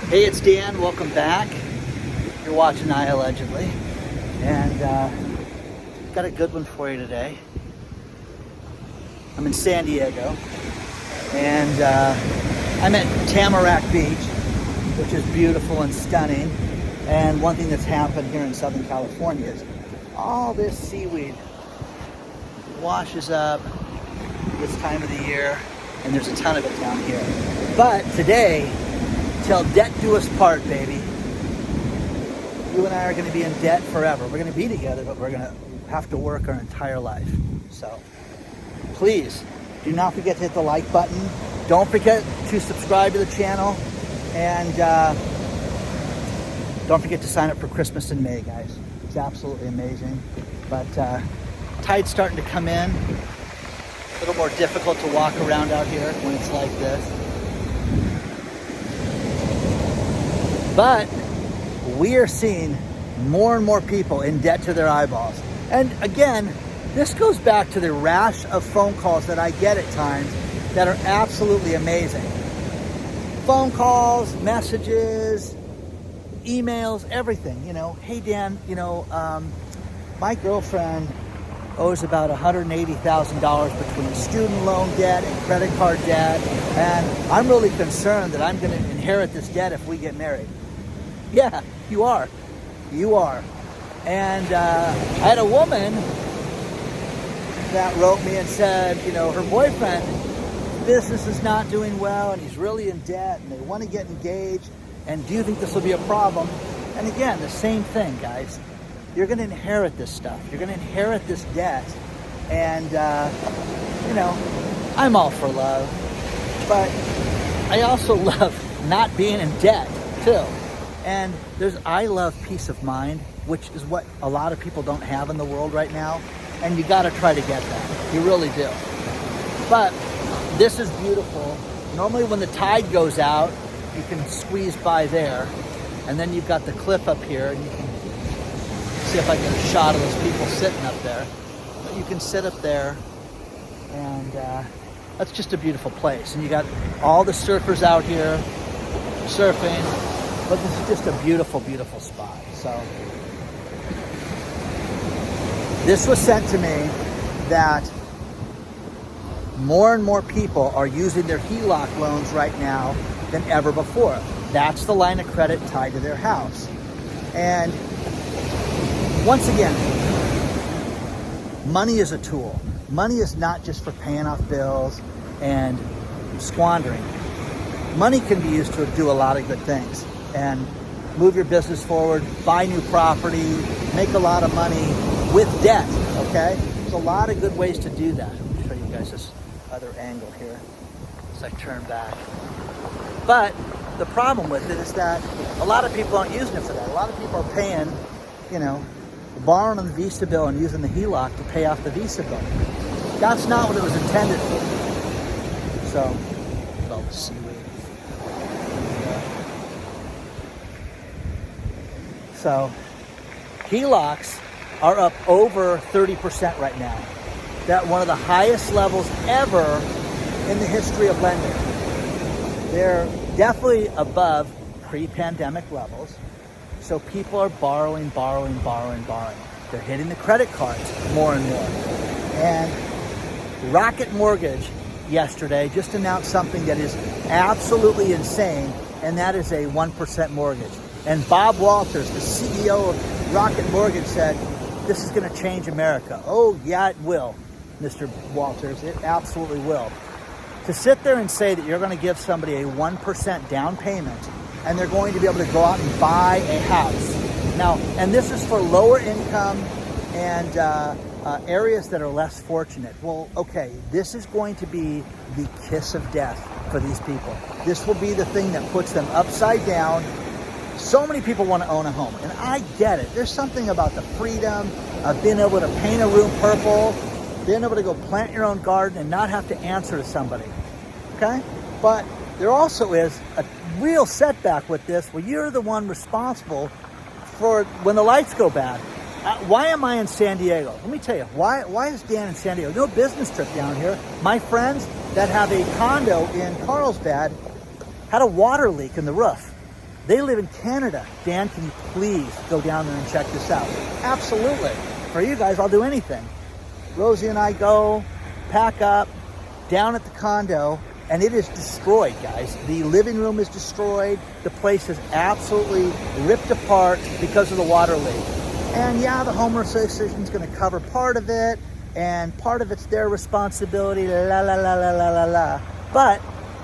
Hey, it's Dan. Welcome back. You're watching iAllegedly, and got a good one for you today. I'm in San Diego, and I'm at Tamarack Beach, which is beautiful and stunning. And one thing that's happened here in Southern California is all this seaweed washes up this time of the year, and there's a ton of it down here. But today, till debt do us part, baby. You and I are going to be in debt forever. We're going to be together, but we're going to have to work our entire life. So please do not forget to hit the like button. Don't forget to subscribe to the channel. And don't forget to sign up for Christmas in May, guys. It's absolutely amazing. But tide's starting to come in. A little more difficult to walk around out here when it's like this. But we are seeing more and more people in debt to their eyeballs. And again, this goes back to the rash of phone calls that I get at times that are absolutely amazing. Phone calls, messages, emails, everything. You know, hey Dan, my girlfriend owes about $180,000 between student loan debt and credit card debt, and I'm really concerned that I'm going to inherit this debt if we get married. Yeah, you are. You are. And I had a woman that wrote me and said, her boyfriend's business is not doing well and he's really in debt and they want to get engaged. And do you think this will be a problem? And again, the same thing, guys. You're going to inherit this stuff. You're going to inherit this debt. And, I'm all for love. But I also love not being in debt, too. And I love peace of mind, which is what a lot of people don't have in the world right now. And you got to try to get that. You really do. But this is beautiful. Normally when the tide goes out, you can squeeze by there. And then you've got the cliff up here, and you can see if I get a shot of those people sitting up there. But you can sit up there, and that's just a beautiful place. And you got all the surfers out here surfing. But this is just a beautiful, beautiful spot. So this was sent to me that more and more people are using their HELOC loans right now than ever before. That's the line of credit tied to their house. And once again, money is a tool. Money is not just for paying off bills and squandering. Money can be used to do a lot of good things and move your business forward, buy new property, make a lot of money with debt, okay? There's a lot of good ways to do that. Let me show you guys this other angle here as I turn back. But the problem with it is that a lot of people aren't using it for that. A lot of people are paying, borrowing on the Visa bill and using the HELOC to pay off the Visa bill. That's not what it was intended for. So, look at all the seaweed. So, HELOCs are up over 30% right now. That's one of the highest levels ever in the history of lending. They're definitely above pre-pandemic levels. So people are borrowing. They're hitting the credit cards more and more. And Rocket Mortgage yesterday just announced something that is absolutely insane, and that is a 1% mortgage. And Bob Walters, the CEO of Rocket Mortgage, said, this is going to change America. Oh, yeah, it will, Mr. Walters. It absolutely will. To sit there and say that you're going to give somebody a 1% down payment and they're going to be able to go out and buy a house. Now, and this is for lower income and areas that are less fortunate. Well, okay, this is going to be the kiss of death for these people. This will be the thing that puts them upside down. So many people want to own a home, and I get it. There's something about the freedom of being able to paint a room purple, being able to go plant your own garden and not have to answer to somebody, okay? But there also is a real setback with this where you're the one responsible for when the lights go bad. Why am I in San Diego? Let me tell you, why is Dan in San Diego? No business trip down here. My friends that have a condo in Carlsbad had a water leak in the roof. They live in Canada. Dan, can you please go down there and check this out? Absolutely. For you guys, I'll do anything. Rosie and I go, pack up, down at the condo, and it is destroyed, guys. The living room is destroyed. The place is absolutely ripped apart because of the water leak. And yeah, the homeowner association is going to cover part of it, and part of it's their responsibility, la la la la la la la. But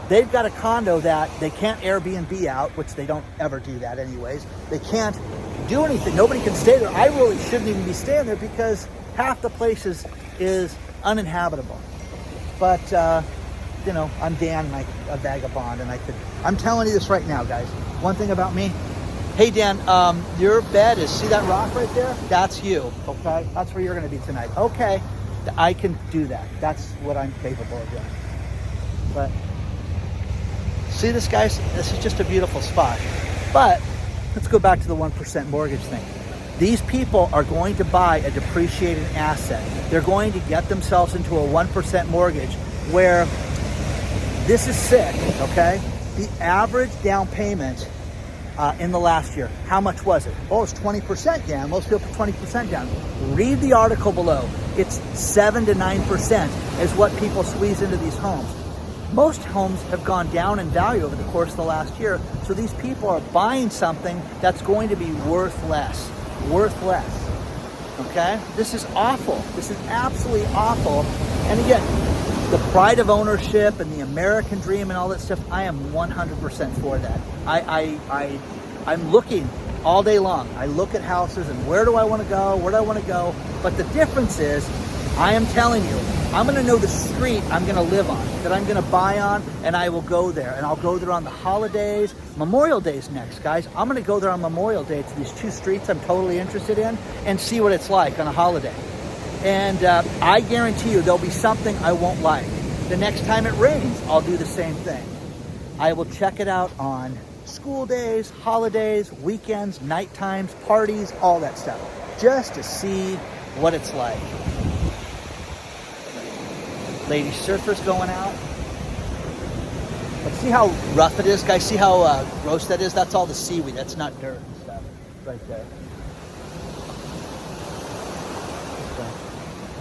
they've got a condo that they can't Airbnb out, which they don't ever do that anyways. They can't do anything. Nobody can stay there. I really shouldn't even be staying there because half the place is uninhabitable. But, you know, I'm Dan, and a vagabond, and I'm telling you this right now, guys. One thing about me. Hey, Dan, your bed is, see that rock right there? That's you, okay? That's where you're going to be tonight. Okay, I can do that. That's what I'm capable of doing. But see this, guys? This is just a beautiful spot. But let's go back to the 1% mortgage thing. These people are going to buy a depreciated asset. They're going to get themselves into a 1% mortgage where this is sick, okay? The average down payment in the last year, how much was it? Oh, it's 20% down. Most people put 20% down. Read the article below. It's 7 to 9% is what people squeeze into these homes. Most homes have gone down in value over the course of the last year, so these people are buying something that's going to be worth less. Okay? This is awful. This is absolutely awful. And again, the pride of ownership and the American dream and all that stuff, I am 100% for that. I'm looking all day long. I look at houses and where do I want to go? Where do I want to go? But the difference is, I am telling you, I'm going to know the street I'm going to live on, that I'm going to buy on, and I will go there. And I'll go there on the holidays. Memorial Day's next, guys. I'm going to go there on Memorial Day to these two streets I'm totally interested in and see what it's like on a holiday. And I guarantee you there'll be something I won't like. The next time it rains, I'll do the same thing. I will check it out on school days, holidays, weekends, night times, parties, all that stuff, just to see what it's like. Lady surfers going out. But see how rough it is, guys? See how gross that is? That's all the seaweed. That's not dirt and stuff right there.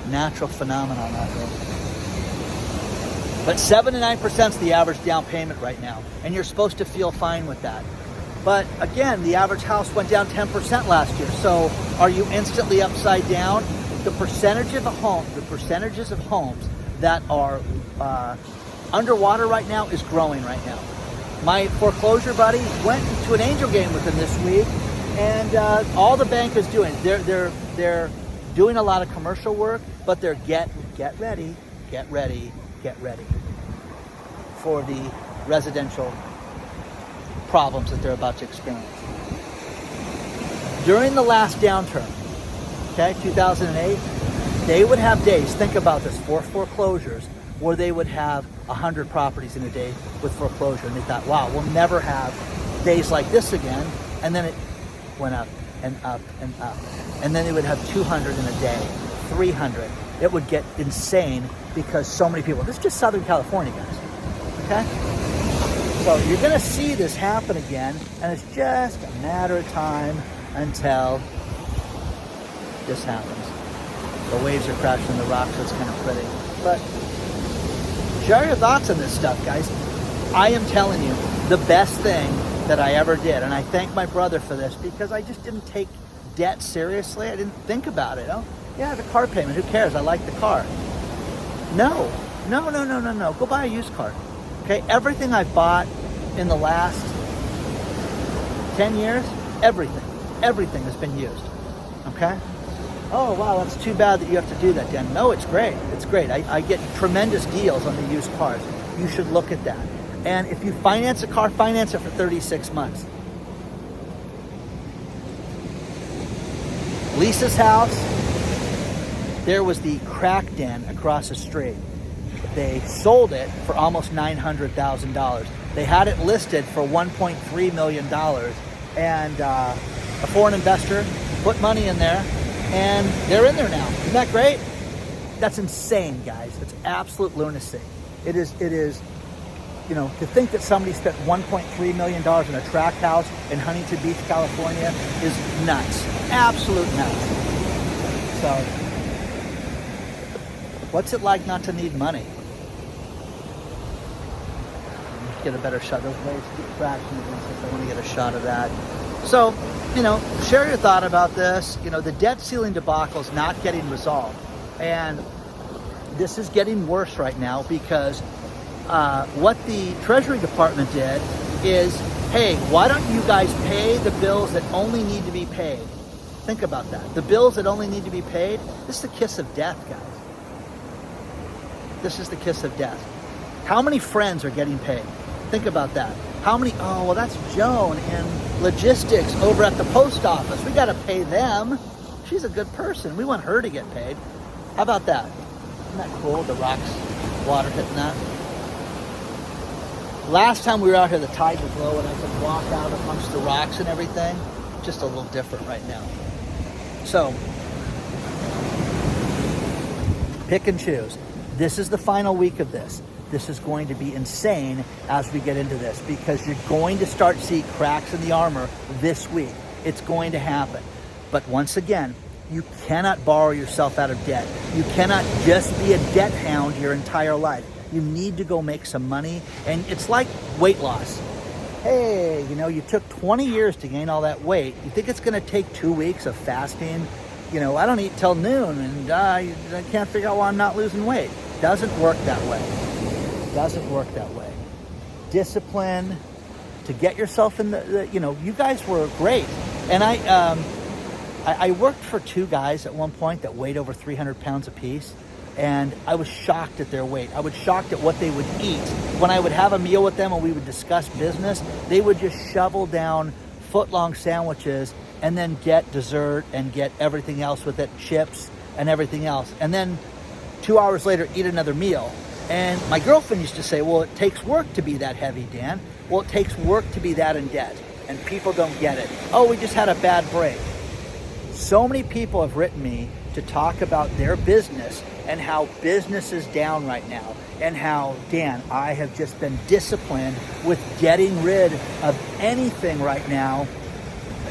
Natural phenomenon out there. But 7 to 9% is the average down payment right now, and you're supposed to feel fine with that. But again, the average house went down 10% last year. So are you instantly upside down? The percentages of homes that are underwater right now is growing right now. My foreclosure buddy went to an Angel game with him this week, and all the bank is doing, they're doing a lot of commercial work, but they're get ready for the residential problems that they're about to experience. During the last downturn, okay, 2008, they would have days, think about this, for foreclosures, where they would have 100 properties in a day with foreclosure. And they thought, wow, we'll never have days like this again. And then it went up and up and up. And then they would have 200 in a day, 300. It would get insane because so many people, this is just Southern California, guys, okay? So you're gonna see this happen again, and it's just a matter of time until this happens. The waves are crashing the rocks, so it's kind of pretty. But share your thoughts on this stuff, guys. I am telling you, the best thing that I ever did, and I thank my brother for this, because I just didn't take debt seriously. I didn't think about it. Oh, yeah, the car payment, who cares? I like the car. No. Go buy a used car. Okay, everything I bought in the last 10 years, everything has been used. Okay? Oh, wow, that's too bad that you have to do that, Dan. No, it's great. It's great. I get tremendous deals on the used cars. You should look at that. And if you finance a car, finance it for 36 months. Lisa's house, there was the crack den across the street. They sold it for almost $900,000. They had it listed for $1.3 million. And a foreign investor put money in there, and they're in there now. Isn't that great? That's insane, guys. It's absolute lunacy. It is, to think that somebody spent $1.3 million in a tract house in Huntington Beach, California is nuts. Absolute nuts. So, what's it like not to need money? Get a better shot. Those waves keep cracking against us. I want to get a shot of that. So, share your thought about this. The debt ceiling debacle is not getting resolved. And this is getting worse right now because what the Treasury Department did is, hey, why don't you guys pay the bills that only need to be paid? Think about that. The bills that only need to be paid, this is the kiss of death, guys. This is the kiss of death. How many friends are getting paid? Think about that. How many, oh, well, that's Joan in logistics over at the post office. We got to pay them. She's a good person. We want her to get paid. How about that? Isn't that cool? The rocks, water hitting that. Last time we were out here, the tide was low and I could walk out amongst the rocks and everything. Just a little different right now. So, pick and choose. This is the final week of this. This is going to be insane as we get into this because you're going to start to see cracks in the armor this week. It's going to happen. But once again, you cannot borrow yourself out of debt. You cannot just be a debt hound your entire life. You need to go make some money. And it's like weight loss. Hey, you took 20 years to gain all that weight. You think it's going to take 2 weeks of fasting? I don't eat till noon and I can't figure out why I'm not losing weight. Doesn't work that way. Doesn't work that way. Discipline to get yourself in you guys were great. And I worked for two guys at one point that weighed over 300 pounds apiece. And I was shocked at their weight. I was shocked at what they would eat. When I would have a meal with them and we would discuss business, they would just shovel down foot-long sandwiches and then get dessert and get everything else with it, chips and everything else. And then 2 hours later, eat another meal. And my girlfriend used to say, well, it takes work to be that heavy, Dan. Well, it takes work to be that in debt. And people don't get it. Oh, we just had a bad break. So many people have written me to talk about their business and how business is down right now. And how, Dan, I have just been disciplined with getting rid of anything right now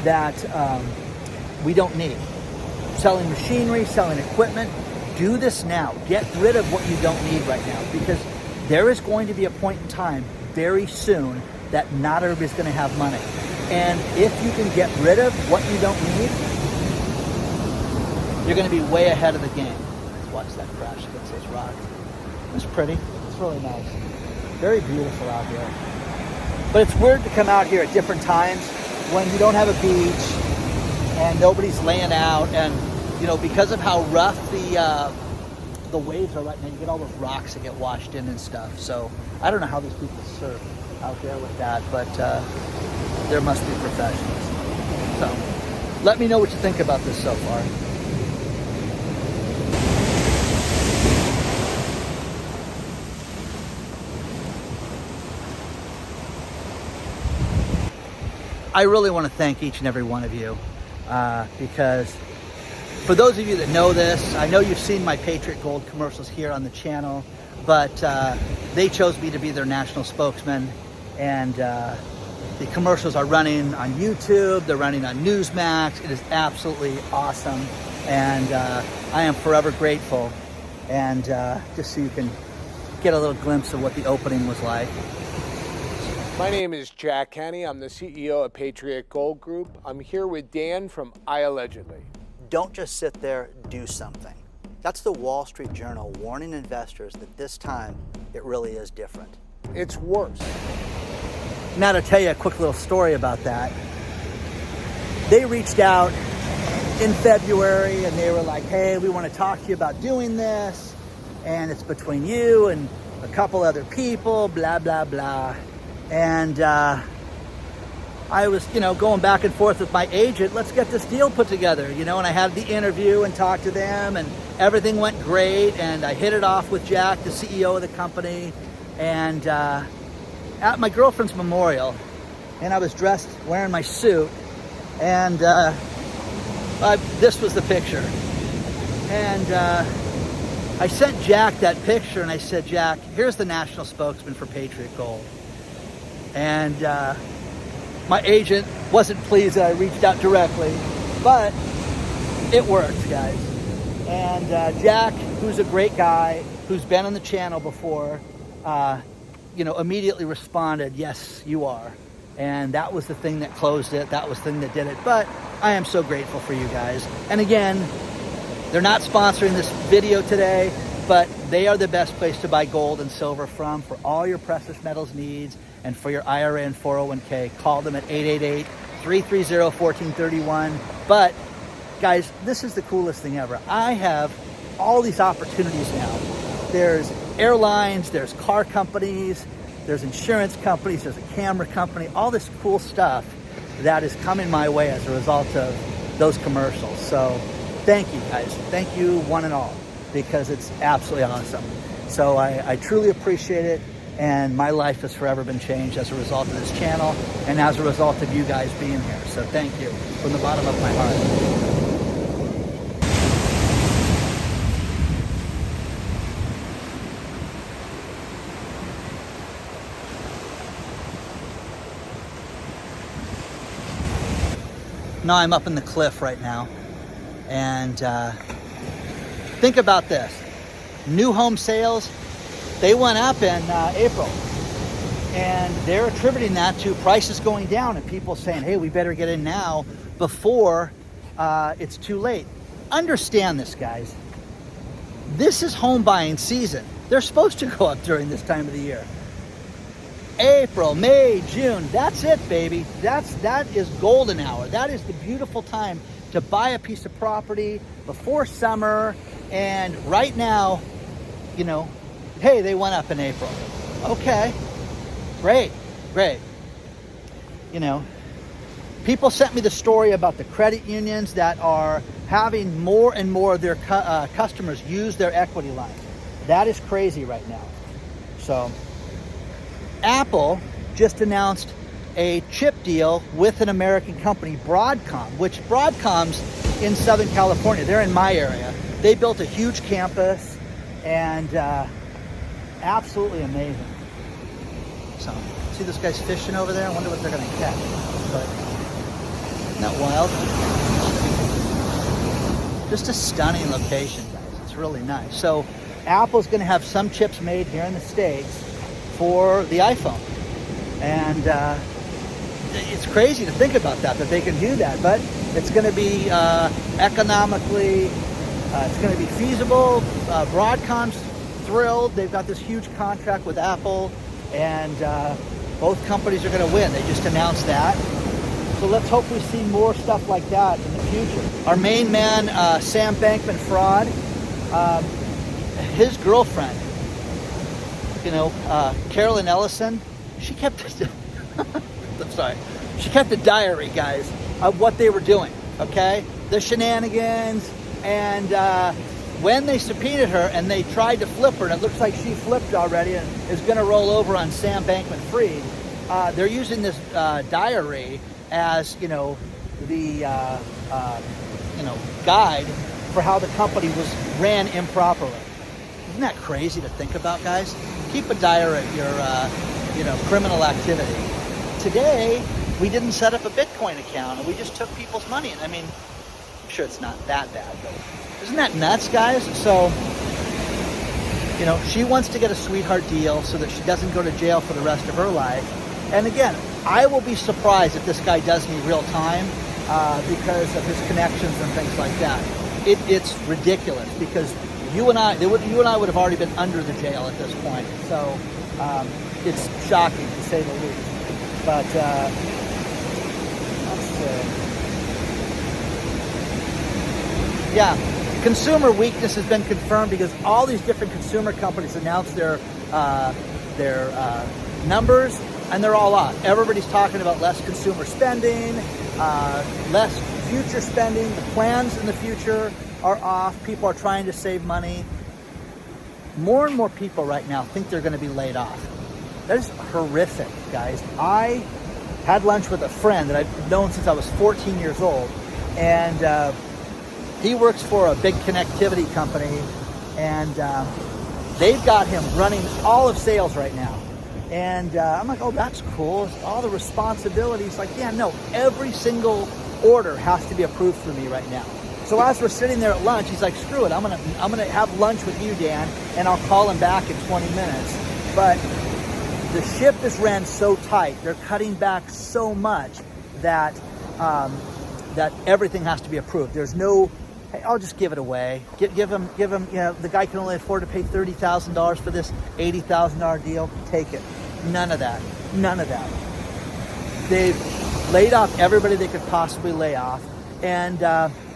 that we don't need. Selling machinery, selling equipment. Do this now. Get rid of what you don't need right now because there is going to be a point in time very soon that not everybody's going to have money. And if you can get rid of what you don't need, you're going to be way ahead of the game. Watch that crash against those rocks. It's pretty. It's really nice. Very beautiful out here. But it's weird to come out here at different times when you don't have a beach and nobody's laying out and because of how rough the waves are right now, you get all those rocks that get washed in and stuff. So I don't know how these people surf out there with that, but there must be professionals. So let me know what you think about this so far. I really want to thank each and every one of you because for those of you that know this, I know you've seen my Patriot Gold commercials here on the channel, but they chose me to be their national spokesman. And the commercials are running on YouTube, they're running on Newsmax. It is absolutely awesome. And I am forever grateful. And just so you can get a little glimpse of what the opening was like. My name is Jack Kenny. I'm the CEO of Patriot Gold Group. I'm here with Dan from iAllegedly. Don't just sit there, do something. That's the Wall Street Journal warning investors that this time it really is different. It's worse. Now to tell you a quick little story about that. They reached out in February and they were like, hey, we want to talk to you about doing this. And it's between you and a couple other people, blah, blah, blah. And I was, going back and forth with my agent, let's get this deal put together, and I had the interview and talked to them and everything went great. And I hit it off with Jack, the CEO of the company, and at my girlfriend's memorial, and I was dressed wearing my suit, and this was the picture. And I sent Jack that picture and I said, Jack, here's the national spokesman for Patriot Gold. And my agent wasn't pleased that I reached out directly, but it worked, guys. And Jack, who's a great guy, who's been on the channel before, immediately responded, yes, you are. And that was the thing that closed it. That was the thing that did it. But I am so grateful for you guys. And again, they're not sponsoring this video today, but they are the best place to buy gold and silver from for all your precious metals needs and for your IRA and 401k. Call them at 888-330-1431. But guys, this is the coolest thing ever. I have all these opportunities now. There's airlines, there's car companies, there's insurance companies, there's a camera company, all this cool stuff that is coming my way as a result of those commercials. So thank you guys. Thank you one and all, because it's absolutely awesome. So I truly appreciate it. And my life has forever been changed as a result of this channel and as a result of you guys being here. So thank you from the bottom of my heart. Now I'm up in the cliff right now, and think about this. New home sales, they went up in April, and they're attributing that to prices going down and people saying, hey, we better get in now before it's too late. Understand this, guys. This is home buying season. They're supposed to go up during this time of the year. April, May, June, that's it, baby. That is golden hour. That is the beautiful time to buy a piece of property before summer. And right now, hey, they went up in April. Okay, great. People sent me the story about the credit unions that are having more and more of their customers use their equity line. That is crazy right now. So Apple just announced a chip deal with an American company, Broadcom, which Broadcom's in Southern California. They're in my area. They built a huge campus, and absolutely amazing. So, see this guy's fishing over there? I wonder what they're going to catch. But isn't that wild? Just a stunning location, guys. It's really nice. So Apple's going to have some chips made here in the States for the iPhone. And it's crazy to think about that they can do that. But it's going to be economically, it's going to be feasible. Broadcom's thrilled. They've got this huge contract with Apple, and both companies are going to win. They just announced that. So let's hope we see more stuff like that in the future. Our main man, Sam Bankman-Fried, his girlfriend, Carolyn Ellison, she kept she kept a diary, guys, of what they were doing, okay? The shenanigans, and when they subpoenaed her and they tried to flip her, and it looks like she flipped already and is going to roll over on Sam Bankman-Fried, they're using this diary as, the guide for how the company was ran improperly. Isn't that crazy to think about, guys? Keep a diary of your, criminal activity. Today, we didn't set up a Bitcoin account, and we just took people's money. I mean, I'm sure it's not that bad, but isn't that nuts, guys? So, she wants to get a sweetheart deal so that she doesn't go to jail for the rest of her life. And again, I will be surprised if this guy does need real time because of his connections and things like that. It's ridiculous because you and I would have already been under the jail at this point. So it's shocking to say the least. But let's see. Yeah, consumer weakness has been confirmed because all these different consumer companies announced their numbers, and they're all off. Everybody's talking about less consumer spending, less future spending. The plans in the future are off. People are trying to save money. More and more people right now think they're going to be laid off. That is horrific, guys. I had lunch with a friend that I've known since I was 14 years old, and he works for a big connectivity company, And they've got him running all of sales right now. And I'm like, oh, that's cool. All the responsibilities. Like, yeah, no, every single order has to be approved for me right now. So as we're sitting there at lunch, he's like, screw it, I'm gonna have lunch with you, Dan, and I'll call him back in 20 minutes. But the ship is ran so tight, they're cutting back so much that that everything has to be approved. There's no, hey, I'll just give it away. Give him, you know, the guy can only afford to pay $30,000 for this $80,000 deal. Take it. None of that. None of that. They've laid off everybody they could possibly lay off. And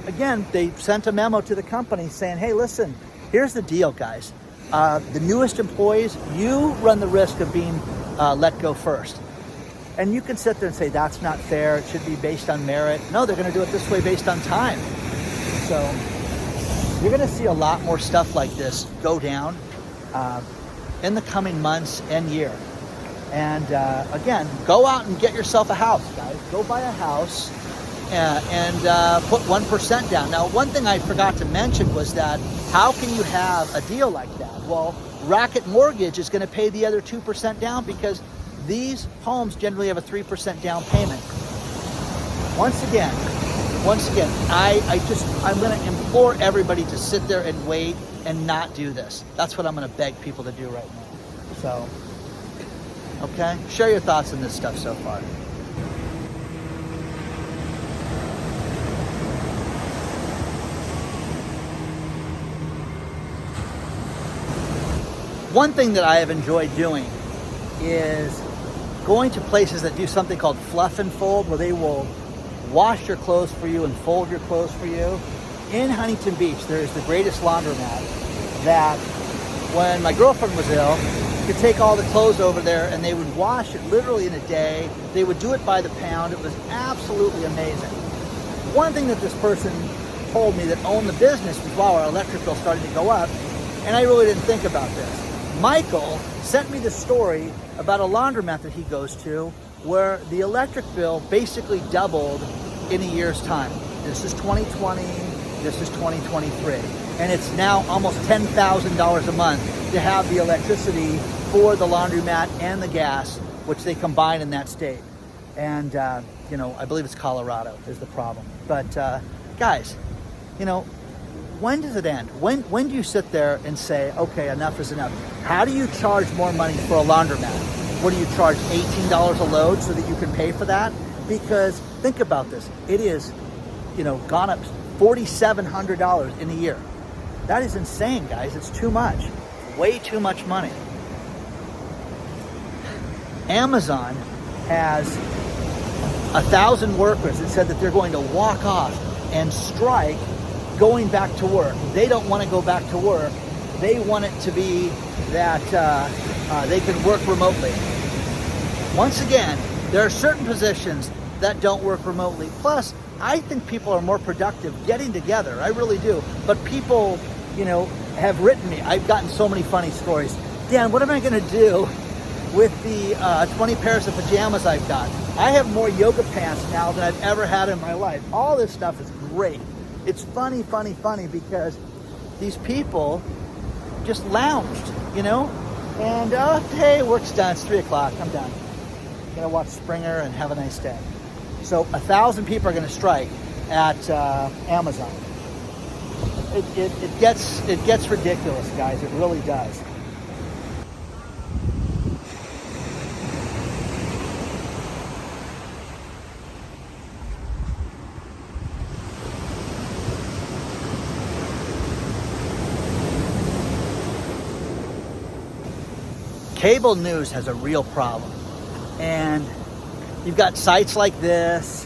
again, they sent a memo to the company saying, hey, listen, here's the deal, guys. The newest employees, you run the risk of being let go first. And you can sit there and say, that's not fair. It should be based on merit. No, they're going to do it this way based on time. So you're going to see a lot more stuff like this go down in the coming months and year. And again, go out and get yourself a house, guys. Go buy a house and put 1% down. Now, one thing I forgot to mention was that how can you have a deal like that? Well, Rocket Mortgage is going to pay the other 2% down because these homes generally have a 3% down payment. Once again, I'm going to implore everybody to sit there and wait and not do this. That's what I'm going to beg people to do right now. So, okay, share your thoughts on this stuff so far. One thing that I have enjoyed doing is going to places that do something called fluff and fold, where they will wash your clothes for you and fold your clothes for you. In Huntington Beach, there is the greatest laundromat that when my girlfriend was ill, you could take all the clothes over there and they would wash it literally in a day. They would do it by the pound. It was absolutely amazing. One thing that this person told me that owned the business was, wow, our electric bill started to go up, and I really didn't think about this. Michael sent me the story about a laundromat that he goes to where the electric bill basically doubled in a year's time. This is 2020, this is 2023. And it's now almost $10,000 a month to have the electricity for the laundromat and the gas, which they combine in that state. And, you know, I believe it's Colorado is the problem. But guys, you know, when does it end? When do you sit there and say, okay, enough is enough? How do you charge more money for a laundromat? What do you charge, $18 a load so that you can pay for that? Because think about this. It is, you know, gone up $4,700 in a year. That is insane, guys. It's too much. Way too much money. Amazon has 1,000 workers that said that they're going to walk off and strike going back to work. They don't want to go back to work. They want it to be that they can work remotely. Once again, there are certain positions that don't work remotely. Plus, I think people are more productive getting together. I really do. But people, you know, have written me. I've gotten so many funny stories. Dan, what am I going to do with the 20 pairs of pajamas I've got? I have more yoga pants now than I've ever had in my life. All this stuff is great. It's funny because these people just lounged, you know? And, hey, work's done. It's 3 o'clock. I'm done. I'm going to watch Springer and have a nice day. So 1,000 people are going to strike at Amazon. It gets ridiculous, guys. It really does. Cable news has a real problem. And you've got sites like this,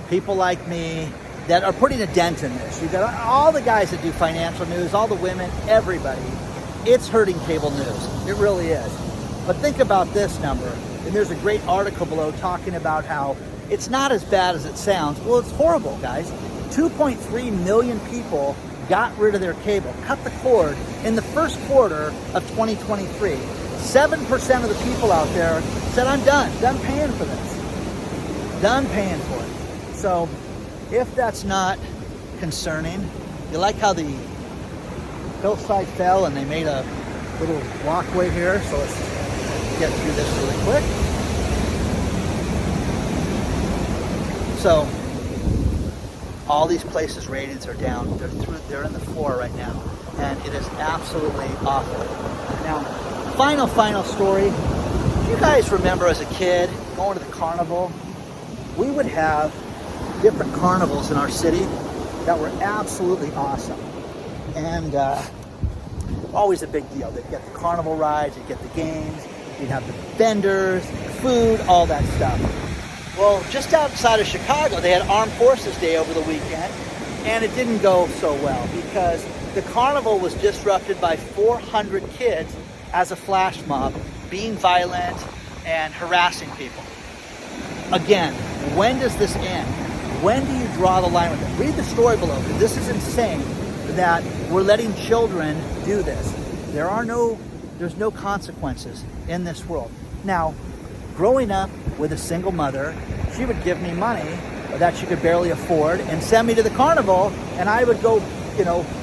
people like me, that are putting a dent in this. You've got all the guys that do financial news, all the women, everybody. It's hurting cable news. It really is. But think about this number. And there's a great article below talking about how it's not as bad as it sounds. Well, it's horrible, guys. 2.3 million people got rid of their cable, cut the cord in the first quarter of 2023. 7% of the people out there said, I'm done paying for this, done paying for it. So if that's not concerning, you like how the hillside fell and they made a little walkway here. So let's get through this really quick. So all these places ratings are down. They're in the 4 right now, and it is absolutely awful. Now, final story. Do you guys remember as a kid going to the carnival? We would have different carnivals in our city that were absolutely awesome, and always a big deal. They'd get the carnival rides, you'd get the games, you'd have the vendors, the food, all that stuff. Well, just outside of Chicago, they had Armed Forces Day over the weekend, and it didn't go so well because the carnival was disrupted by 400 kids as a flash mob, being violent and harassing people. Again, when does this end? When do you draw the line with it? Read the story below, because this is insane that we're letting children do this. There's no consequences in this world. Now, growing up with a single mother, she would give me money that she could barely afford and send me to the carnival, and I would go,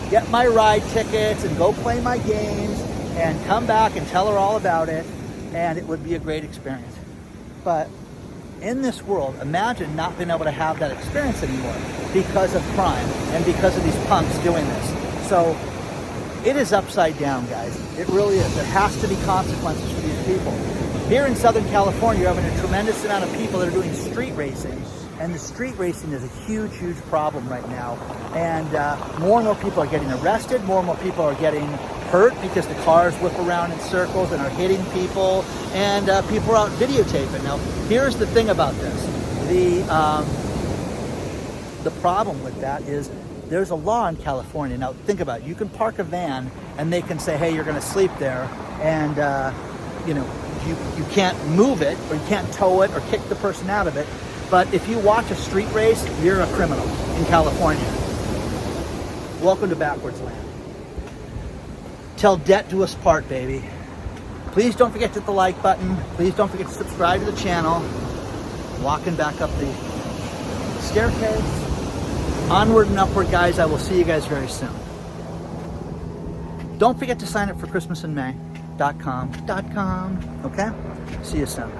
get my ride tickets and go play my games and come back and tell her all about it, and it would be a great experience. But in this world, imagine not being able to have that experience anymore because of crime and because of these punks doing this. So it is upside down, guys. It really is. There has to be consequences for these people. Here in Southern California, you're having a tremendous amount of people that are doing street racing, and the street racing is a huge problem right now. And more and more people are getting arrested, more and more people are getting hurt because the cars whip around in circles and are hitting people, and people are out videotaping. Now, here's the thing about this. The problem with that is there's a law in California. Now, think about it. You can park a van, and they can say, hey, you're going to sleep there, and you can't move it, or you can't tow it or kick the person out of it. But if you watch a street race, you're a criminal in California. Welcome to backwards land. Till debt do us part, baby. Please don't forget to hit the like button. Please don't forget to subscribe to the channel. Walking back up the staircase. Onward and upward, guys. I will see you guys very soon. Don't forget to sign up for ChristmasInMay.com. Okay? See you soon.